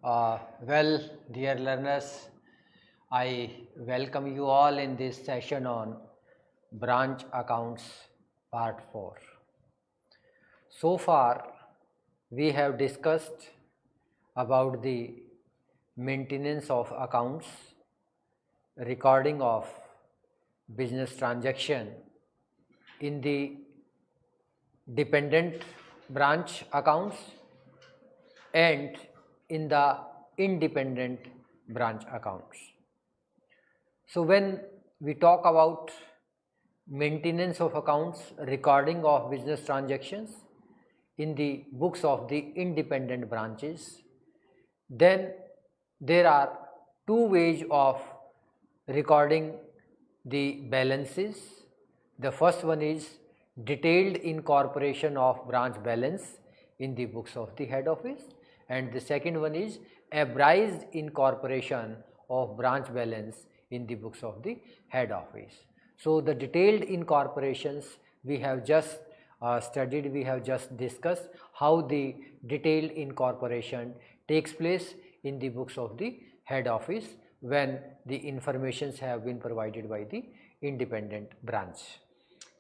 Well, dear learners, I welcome you all in this session on branch accounts part 4. So far, we have discussed about the maintenance of accounts, recording of business transaction in the dependent branch accounts and in the independent branch accounts. So when we talk about maintenance of accounts, recording of business transactions in the books of the independent branches, then there are two ways of recording the balances. The first one is detailed incorporation of branch balance in the books of the head office, and the second one is abridged incorporation of branch balance in the books of the head office. So the detailed incorporations we have just studied, we have just discussed how the detailed incorporation takes place in the books of the head office when the informations have been provided by the independent branch.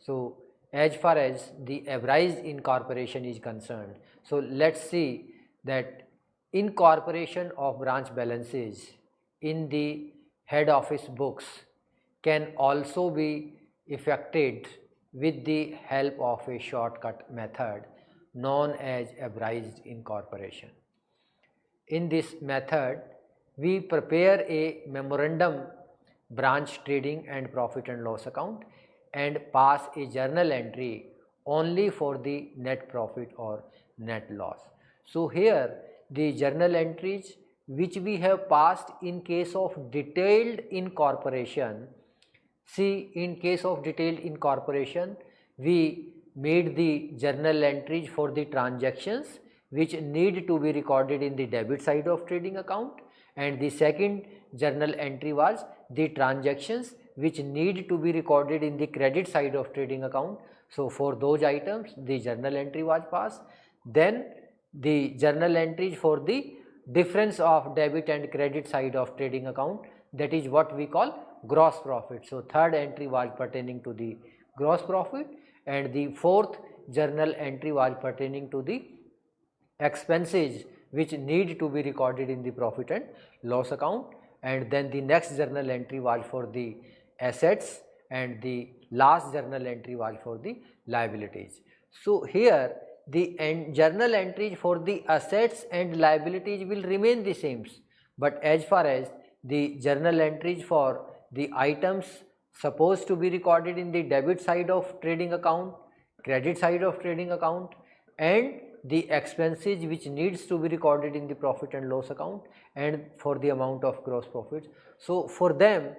So as far as the abridged incorporation is concerned, so let's see that incorporation of branch balances in the head office books can also be effected with the help of a shortcut method known as abridged incorporation. In this method, we prepare a memorandum branch trading and profit and loss account and pass a journal entry only for the net profit or net loss. So here the journal entries which we have passed in case of detailed incorporation, see, in case of detailed incorporation we made the journal entries for the transactions which need to be recorded in the debit side of trading account, and the second journal entry was the transactions which need to be recorded in the credit side of trading account. So for those items the journal entry was passed. Then the journal entries for the difference of debit and credit side of trading account, that is what we call gross profit. So third entry was pertaining to the gross profit, and the fourth journal entry was pertaining to the expenses which need to be recorded in the profit and loss account, and then the next journal entry was for the assets, and the last journal entry was for the liabilities. So here the journal entries for the assets and liabilities will remain the same, but as far as the journal entries for the items supposed to be recorded in the debit side of trading account, credit side of trading account, and the expenses which needs to be recorded in the profit and loss account, and for the amount of gross profits. So for them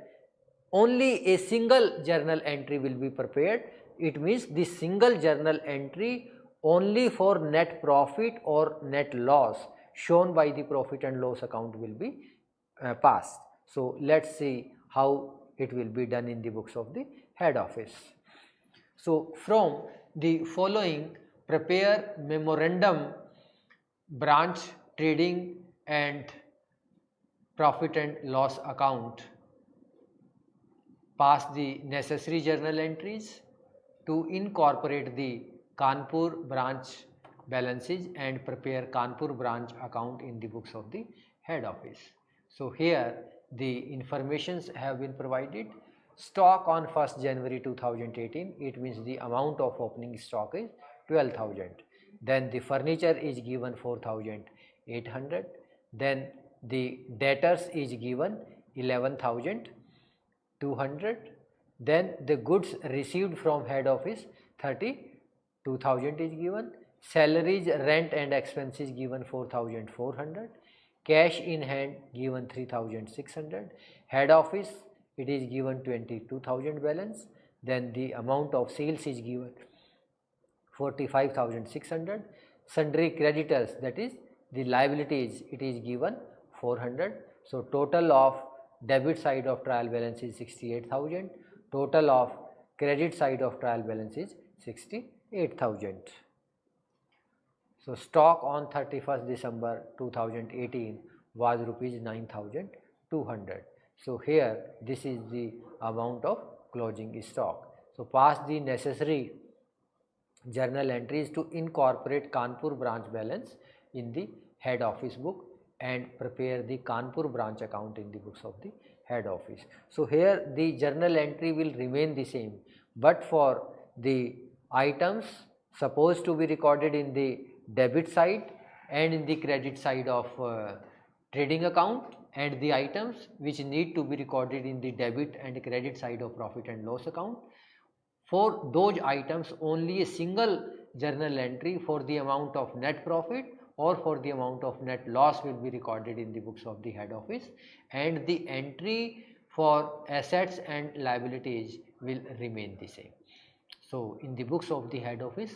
only a single journal entry will be prepared. It means the single journal entry only for net profit or net loss shown by the profit and loss account will be passed. So let's see how it will be done in the books of the head office. So from the following, prepare memorandum branch trading and profit and loss account, pass the necessary journal entries to incorporate the Kanpur branch balances and prepare Kanpur branch account in the books of the head office. So here the informations have been provided. Stock on 1st January 2018, it means the amount of opening stock is 12,000. Then the furniture is given 4,800. Then the debtors is given 11,200. Then the goods received from head office 32,000 is given. Salaries, rent and expenses given 4,400. Cash in hand given 3,600. Head office it is given 22,000 balance. Then the amount of sales is given 45,600. Sundry creditors, that is the liabilities, it is given 400. So total of debit side of trial balance is 68,000. Total of credit side of trial balance is 68,000. So stock on 31st December 2018 was rupees 9,200. So here this is the amount of closing stock. So pass the necessary journal entries to incorporate Kanpur branch balance in the head office book and prepare the Kanpur branch account in the books of the head office. So here the journal entry will remain the same, but for the items supposed to be recorded in the debit side and in the credit side of trading account, and the items which need to be recorded in the debit and credit side of profit and loss account, for those items only a single journal entry for the amount of net profit or for the amount of net loss will be recorded in the books of the head office, and the entry for assets and liabilities will remain the same. So in the books of the head office,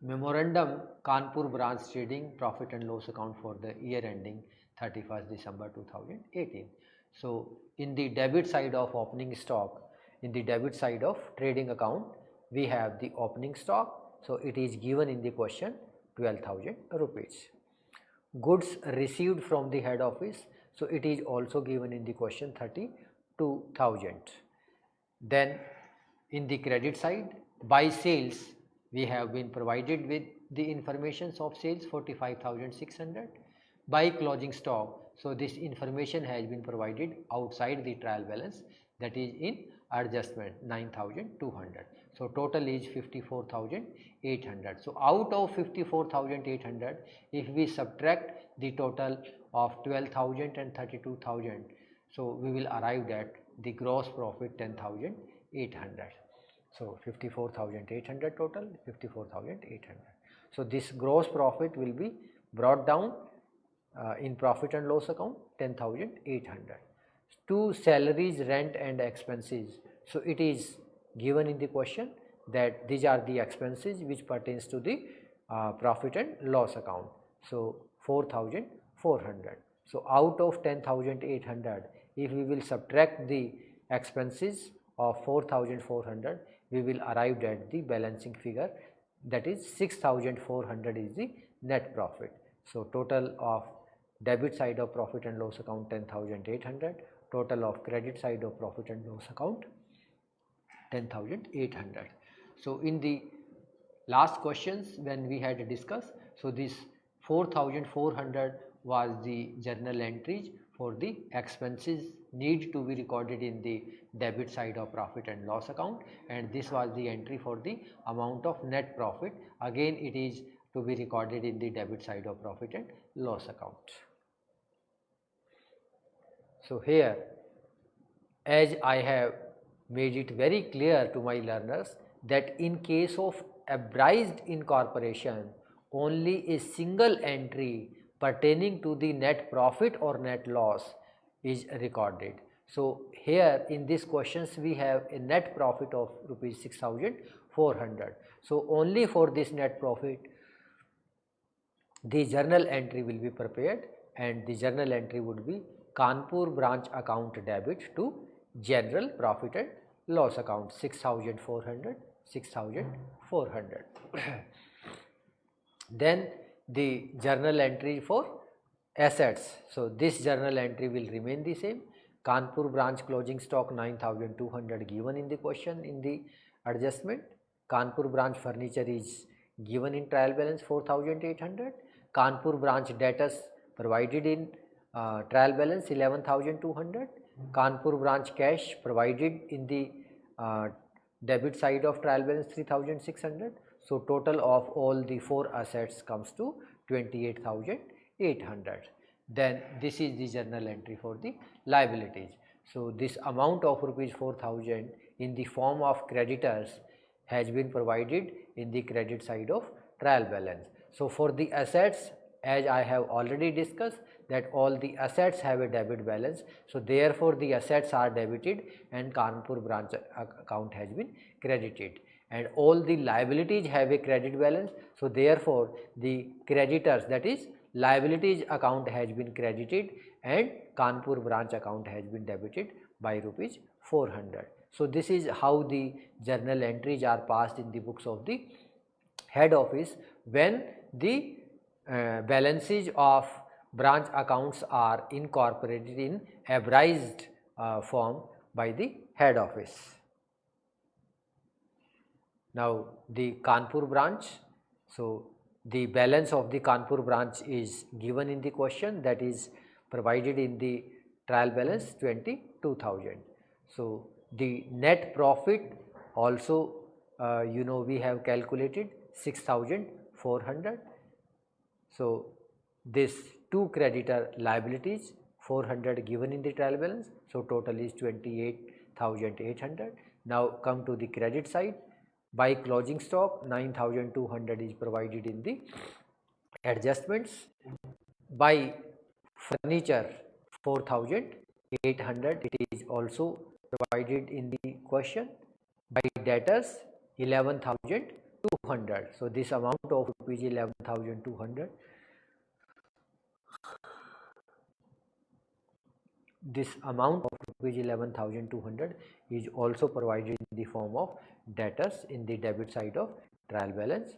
memorandum Kanpur branch trading profit and loss account for the year ending 31st December 2018. So in the debit side of opening stock, in the debit side of trading account, we have the opening stock. So it is given in the question 12,000 rupees. Goods received from the head office, so it is also given in the question 32,000. Then in the credit side, by sales, we have been provided with the information of sales 45,600. By closing stock, so this information has been provided outside the trial balance, that is in adjustment 9,200. So total is 54,800. So out of 54,800, if we subtract the total of 12,000 and 32,000, so we will arrive at the gross profit 10,800. So 54,800 total, 54,800. So this gross profit will be brought down in profit and loss account 10,800. To salaries, rent and expenses. So it is given in the question that these are the expenses which pertains to the profit and loss account. So 4,400. So out of 10,800, if we will subtract the expenses of 4,400, we will arrive at the balancing figure, that is 6,400 is the net profit. So total of debit side of profit and loss account 10,800, total of credit side of profit and loss account 10,800. So in the last questions when we had discussed, so this 4,400 was the journal entries for the expenses need to be recorded in the debit side of profit and loss account, and this was the entry for the amount of net profit, again it is to be recorded in the debit side of profit and loss account. So here, as I have made it very clear to my learners that in case of abridged incorporation, only a single entry pertaining to the net profit or net loss is recorded. So here in these questions we have a net profit of rupees 6,400. So only for this net profit the journal entry will be prepared, and the journal entry would be Kanpur branch account debit to general profit and loss account 6,400, 6,400. Then the journal entry for assets. So this journal entry will remain the same. Kanpur branch closing stock 9,200 given in the question in the adjustment. Kanpur branch furniture is given in trial balance 4,800. Kanpur branch debtors provided in trial balance 11,200. Kanpur branch cash provided in the debit side of trial balance 3,600. So total of all the four assets comes to 28,800. Then this is the journal entry for the liabilities. So this amount of rupees 4,000 in the form of creditors has been provided in the credit side of trial balance. So for the assets, as I have already discussed, that all the assets have a debit balance, so therefore the assets are debited and Kanpur branch account has been credited, and all the liabilities have a credit balance, so therefore the creditors, that is liabilities account has been credited and Kanpur branch account has been debited by rupees 400. So this is how the journal entries are passed in the books of the head office when the balances of branch accounts are incorporated in abridged form by the head office. Now the Kanpur branch, so the balance of the Kanpur branch is given in the question, that is provided in the trial balance 22,000. So the net profit also we have calculated 6,400. So this two creditor liabilities 400 given in the trial balance, so total is 28,800. Now come to the credit side. By closing stock 9,200 is provided in the adjustments. By furniture 4,800 it is also provided in the question. By debtors 11,200. So this amount of rupees 11,200. This amount of rupees 11,200 is also provided in the form of debtors in the debit side of trial balance,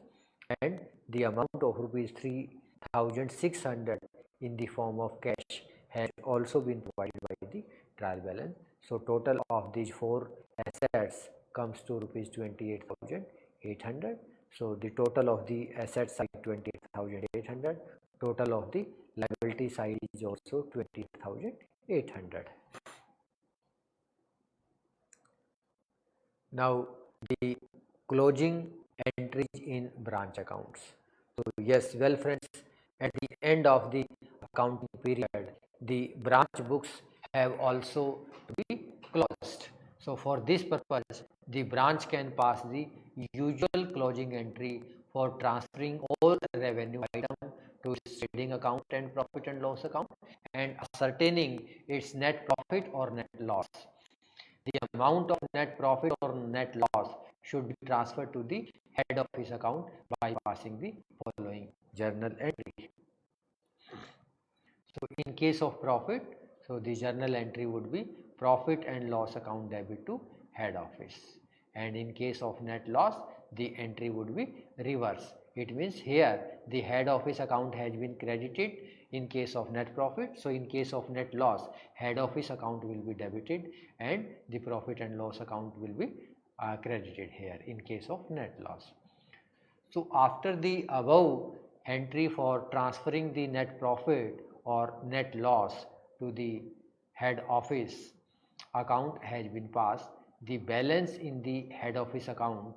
and the amount of rupees 3,600 in the form of cash has also been provided by the trial balance. So total of these four assets comes to rupees 28,800. So the total of the asset side 28,800, total of the liability side is also 28,800. Now the closing entries in branch accounts. So yes, well friends, at the end of the accounting period, the branch books have also to be closed. So for this purpose, the branch can pass the usual closing entry for transferring all revenue item to its trading account and profit and loss account and ascertaining its net profit or net loss. The amount of net profit or net loss should be transferred to the head office account by passing the following journal entry. So in case of profit, so the journal entry would be profit and loss account debit to head office, and in case of net loss the entry would be reverse. It means here the head office account has been credited in case of net profit. So in case of net loss, head office account will be debited and the profit and loss account will be credited here in case of net loss. So after the above entry for transferring the net profit or net loss to the head office account has been passed, the balance in the head office account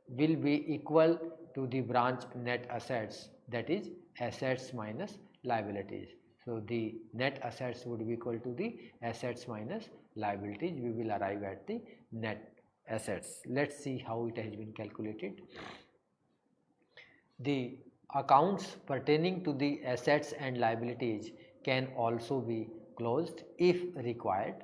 will be equal to the branch net assets, that is assets minus liabilities. So the net assets would be equal to the assets minus liabilities. We will arrive at the net assets. Let's see how it has been calculated. The accounts pertaining to the assets and liabilities can also be closed if required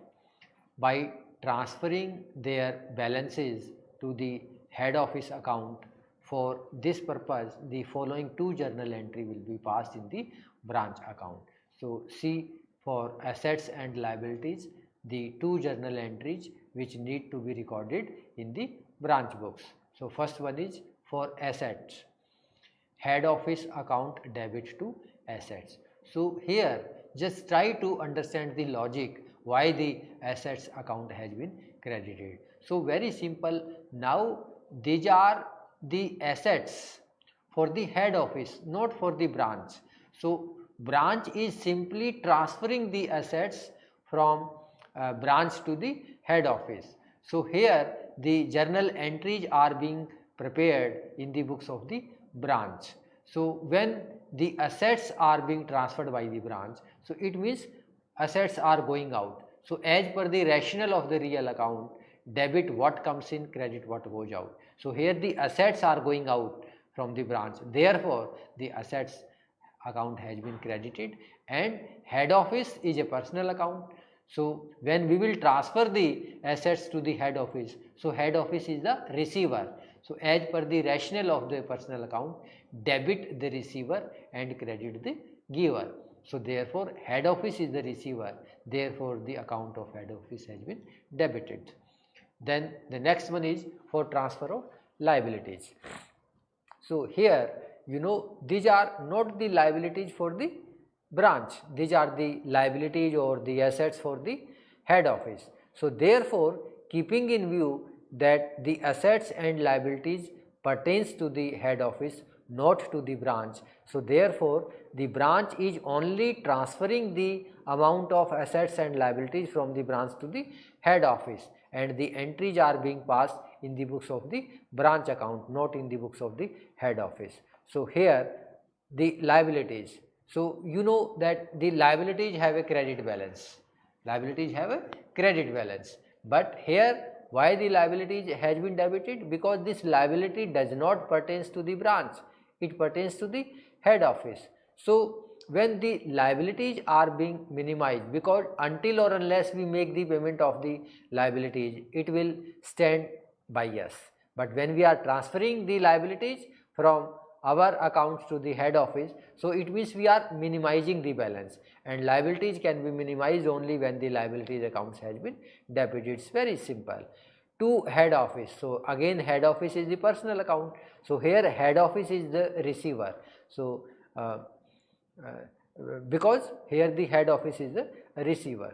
by transferring their balances to the head office account. For this purpose, the following two journal entry will be passed in the branch account. So see, for assets and liabilities, the two journal entries which need to be recorded in the branch books. So first one is for assets, head office account debit to assets. So here just try to understand the logic why the assets account has been credited. So very simple. Now these are the assets for the head office, not for the branch. So branch is simply transferring the assets from branch to the head office. So here the journal entries are being prepared in the books of the branch. So when the assets are being transferred by the branch, so it means assets are going out. So as per the rationale of the real account, debit what comes in, credit what goes out. So here the assets are going out from the branch, therefore the assets account has been credited, and head office is a personal account. So when we will transfer the assets to the head office, so head office is the receiver. So as per the rationale of the personal account, debit the receiver and credit the giver. So therefore head office is the receiver, therefore the account of head office has been debited. Then the next one is for transfer of liabilities. So here these are not the liabilities for the branch. These are the liabilities or the assets for the head office. So therefore, keeping in view that the assets and liabilities pertains to the head office, not to the branch. So therefore, the branch is only transferring the amount of assets and liabilities from the branch to the head office, and the entries are being passed in the books of the branch account, not in the books of the head office. So here the liabilities. So you know that the liabilities have a credit balance. Liabilities have a credit balance. But here why the liabilities has been debited? Because this liability does not pertains to the branch. It pertains to the head office. So when the liabilities are being minimized, because until or unless we make the payment of the liabilities, it will stand by us. But when we are transferring the liabilities from our accounts to the head office, so it means we are minimizing the balance, and liabilities can be minimized only when the liabilities accounts has been debited. It's very simple. To head office, so again head office is the personal account. So here head office is the receiver. So because here the head office is the receiver.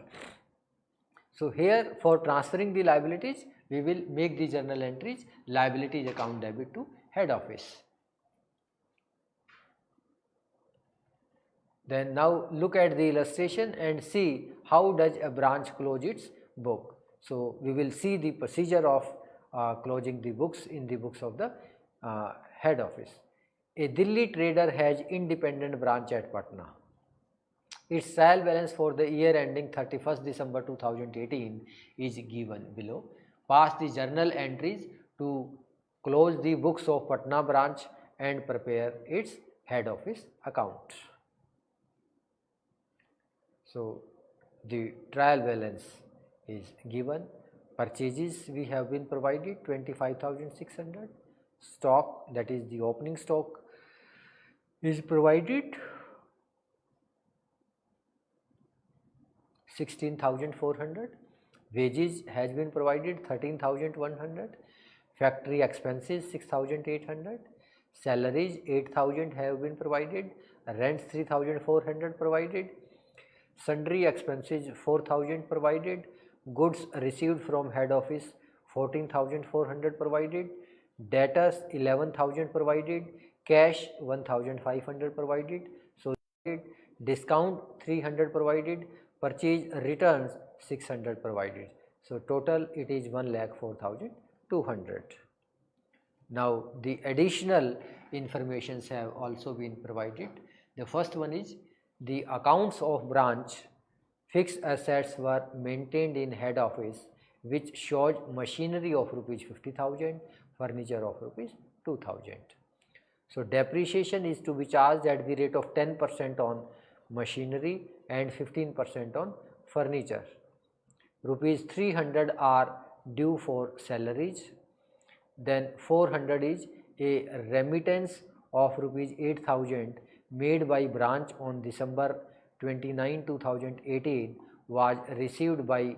So here for transferring the liabilities, we will make the journal entries liabilities account debit to head office. Then now look at the illustration and see how does a branch close its book. So we will see the procedure of closing the books in the books of the head office. A Delhi trader has independent branch at Patna. Its trial balance for the year ending 31st December 2018 is given below. Pass the journal entries to close the books of Patna branch and prepare its head office account. So the trial balance is given. Purchases we have been provided 25,600. Stock, that is the opening stock, is provided 16,400. Wages has been provided 13,100. Factory expenses 6,800. Salaries 8,000 have been provided. Rents 3,400 provided. Sundry expenses 4,000 provided. Goods received from head office 14,400 provided. Debtors 11,000 provided. Cash 1,500 provided. So discount 300 provided. Purchase returns 600 provided. So total it is 1,04,200. Now the additional informations have also been provided. The first one is the accounts of branch. Fixed assets were maintained in head office, which shows machinery of rupees 50,000, furniture of rupees 2,000. So depreciation is to be charged at the rate of 10% on machinery and 15% on furniture. Rupees 300 are due for salaries. Then 400 is a remittance of rupees 8,000 made by branch on December 29, 2018 was received by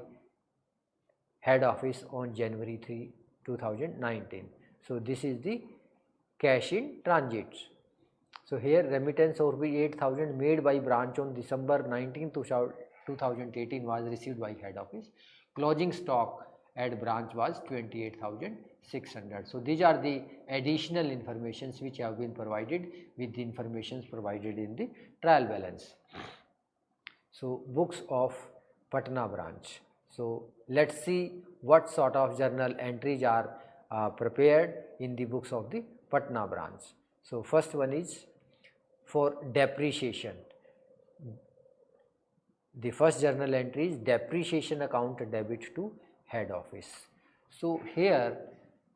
head office on January 3, 2019. So this is the cash in transit. So here remittance of 8,000 made by branch on December 19, 2018 was received by head office. Closing stock at branch was 28,600. So these are the additional informations which have been provided with the informations provided in the trial balance. So books of Patna branch. So let's see what sort of journal entries are prepared in the books of the Patna branch. So first one is for depreciation. The first journal entry is depreciation account debit to head office. So here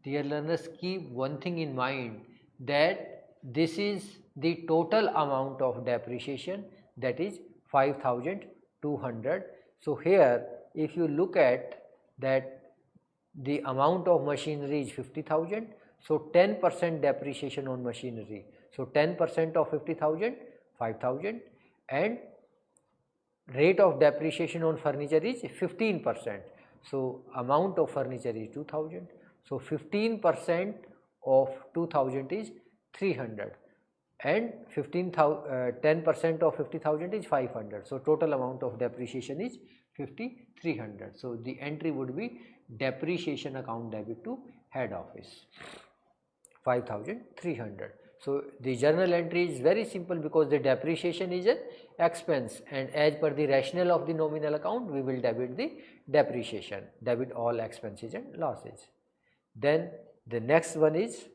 dear learners, keep one thing in mind, that this is the total amount of depreciation, that is 5,200. So here if you look at that, the amount of machinery is 50,000. So 10% depreciation on machinery. So 10% of 50,000, 5,000, and rate of depreciation on furniture is 15%. So amount of furniture is 2,000. So 15% of 2,000 is 300, and 10% of 50,000 is 500. So total amount of depreciation is 5,300. So the entry would be depreciation account debit to head office 5,300. So the journal entry is very simple because the depreciation is an expense, and as per the rationale of the nominal account we will debit the depreciation, debit all expenses and losses. Then the next one is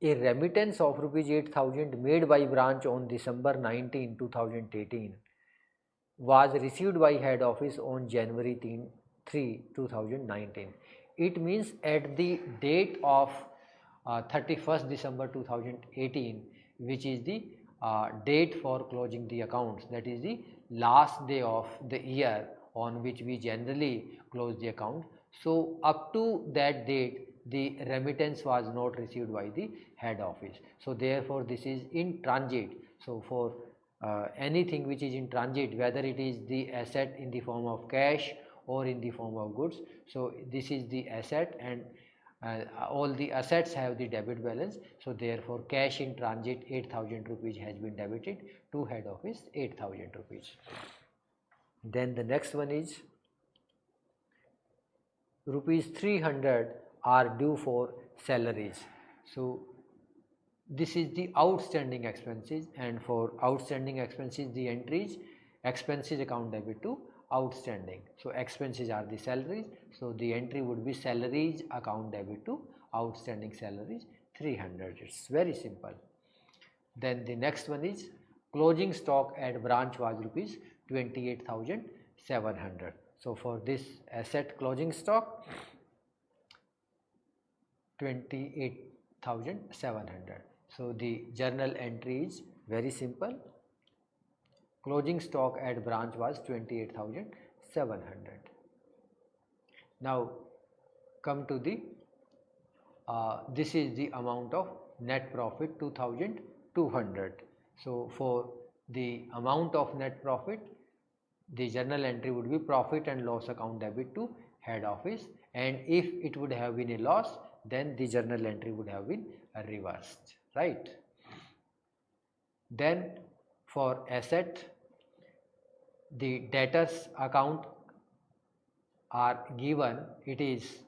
a remittance of rupees 8,000 made by branch on December 19, 2018 was received by head office on January 3, 2019. It means at the date of 31st December 2018, which is the date for closing the accounts, that is the last day of the year on which we generally close the account. So up to that date the remittance was not received by the head office. So therefore this is in transit. So for anything which is in transit, whether it is the asset in the form of cash or in the form of goods, so this is the asset, and all the assets have the debit balance. So therefore cash in transit 8,000 rupees has been debited to head office 8,000 rupees. Then the next one is rupees 300 are due for salaries. So this is the outstanding expenses, and for outstanding expenses the entries expenses account debit to outstanding. So expenses are the salaries, so the entry would be salaries account debit to outstanding salaries 300. It's very simple. Then the next one is closing stock at branch was rupees 28,700. So for this asset closing stock 28,700. So the journal entry is very simple. Closing stock at branch was 28,700. Now come to the this is the amount of net profit 2,200. So for the amount of net profit the journal entry would be profit and loss account debit to head office, and if it would have been a loss then the journal entry would have been reversed, right? Then for asset the debtors account are given, it is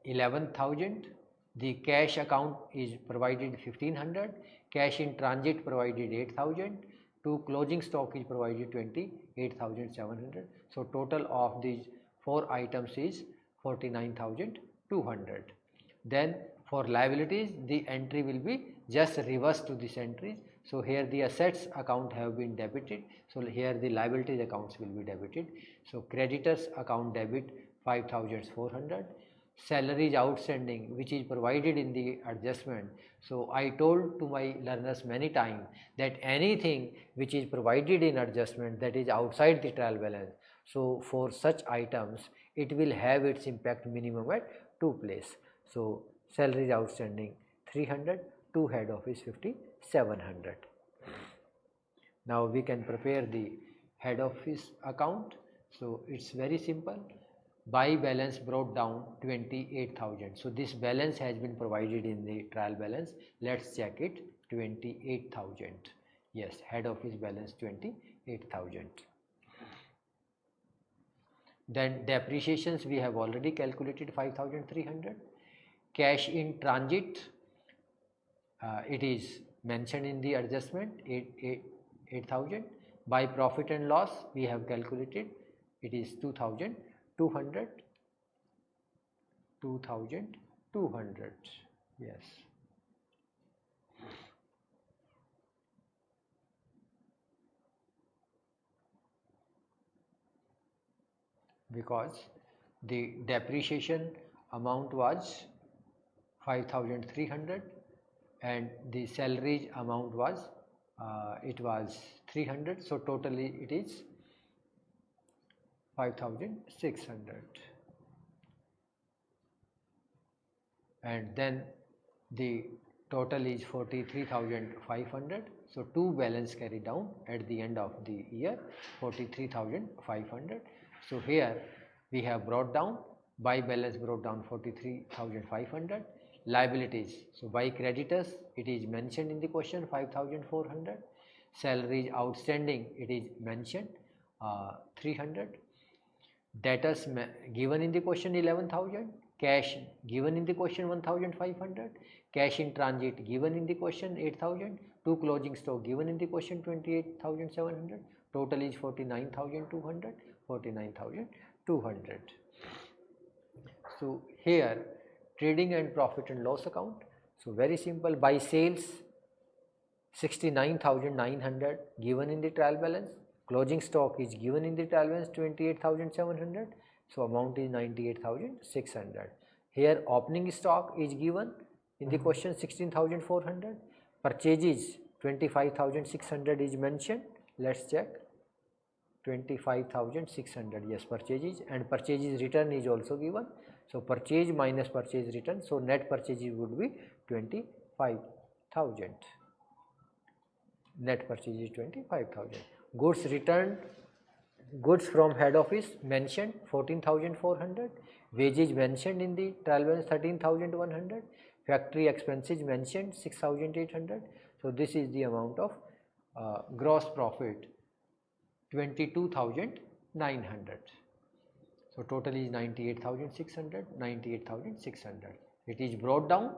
11,000, the cash account is provided 1,500, cash in transit provided 8,000, to closing stock is provided 28,700. So total of these four items is 49,200. Then for liabilities the entry will be just reverse to this entry. So here the assets account have been debited, so here the liabilities accounts will be debited. So creditors account debit 5,400, salaries outstanding which is provided in the adjustment. So I told to my learners many times that anything which is provided in adjustment, that is outside the trial balance, so for such items it will have its impact minimum at two places. So salaries outstanding 300, to head office 5,700. Now we can prepare the head office account. So it's very simple. Buy balance brought down 28,000. So this balance has been provided in the trial balance. Let's check it. 28,000. Yes, head office balance 28,000. Then depreciations we have already calculated 5,300. Cash in transit it is mentioned in the adjustment 8,000. By profit and loss we have calculated, it is 2,200. 2,200. Yes. Because the depreciation amount was 5,300 and the salaries amount was it was 300, so totally it is 5,600. And then the total is 43,500. So two balance carried down at the end of the year 43,500. So here we have brought down, buy balance brought down 43,500, liabilities. So by creditors, it is mentioned in the question 5400. Salaries outstanding, it is mentioned 300. Debtors given in the question 11,000. Cash given in the question 1,500. Cash in transit given in the question 8,000. To closing stock given in the question 28,700. Total is 49,200. 49,200. So here trading and profit and loss account. So very simple. By sales 69,900 given in the trial balance. Closing stock is given in the trial balance 28,700. So amount is 98,600. Here opening stock is given in the question 16,400. Purchases 25,600 is mentioned. Let's check. 25,600, yes, purchases, and purchases return is also given. So purchase minus purchase return, so net purchases would be 25,000. Net purchase is 25,000. Goods returned, goods from head office mentioned 14,400. Wages mentioned in the trial balance 13,100. Factory expenses mentioned 6,800. So this is the amount of gross profit 22,900. So total is 98,600. 98,600. It is brought down.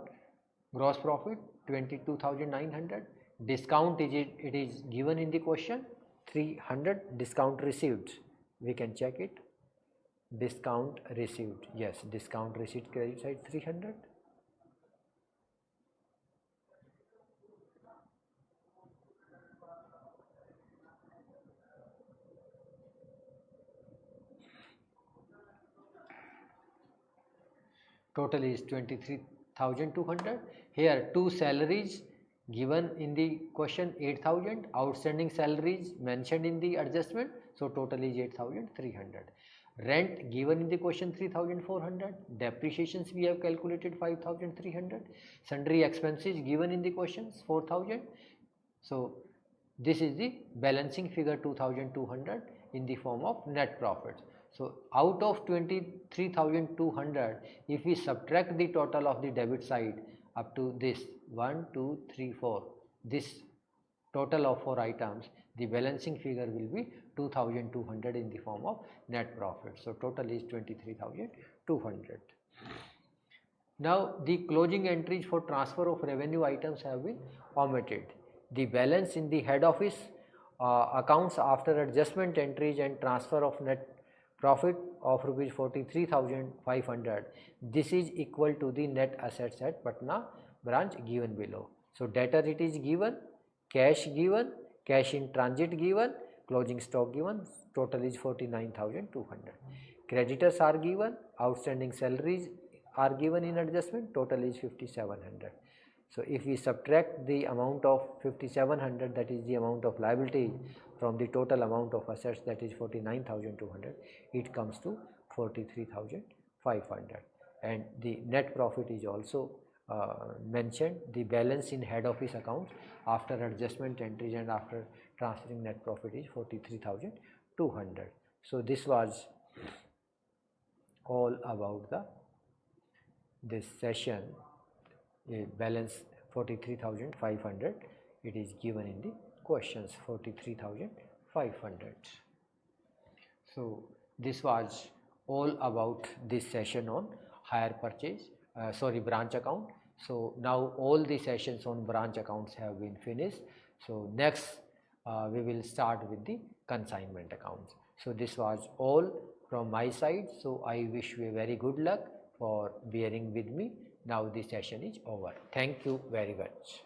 Gross profit 22,900. Discount it is given in the question 300. Discount received, we can check it. Discount received, yes, discount received credit side 300. Total is 23,200. Here two salaries given in the question 8,000. Outstanding salaries mentioned in the adjustment. So total is 8,300. Rent given in the question 3,400. Depreciations we have calculated 5,300. Sundry expenses given in the questions 4,000. So this is the balancing figure 2,200 in the form of net profits. So out of 23,200, if we subtract the total of the debit side up to this 1, 2, 3, 4, this total of 4 items, the balancing figure will be 2,200 in the form of net profit. So total is 23,200. Now the closing entries for transfer of revenue items have been omitted. The balance in the head office accounts after adjustment entries and transfer of net profit of rupees 43,500. This is equal to the net assets at Patna branch given below. So debtor it is given, cash given, cash in transit given, closing stock given, total is 49,200. Creditors are given, outstanding salaries are given in adjustment, total is 5,700. So if we subtract the amount of 5,700, that is the amount of liability, from the total amount of assets, that is 49,200, it comes to 43,500. And the net profit is also mentioned. The balance in head office accounts after adjustment entries and after transferring net profit is 43,200. So this was all about this session. Balance 43,500, it is given in the questions 43,500. So this was all about this session on hire purchase, branch account. So now all the sessions on branch accounts have been finished. So next we will start with the consignment accounts. So this was all from my side. So I wish you a very good luck for bearing with me. Now the session is over. Thank you very much.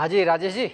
हाँ जी राजेश जी।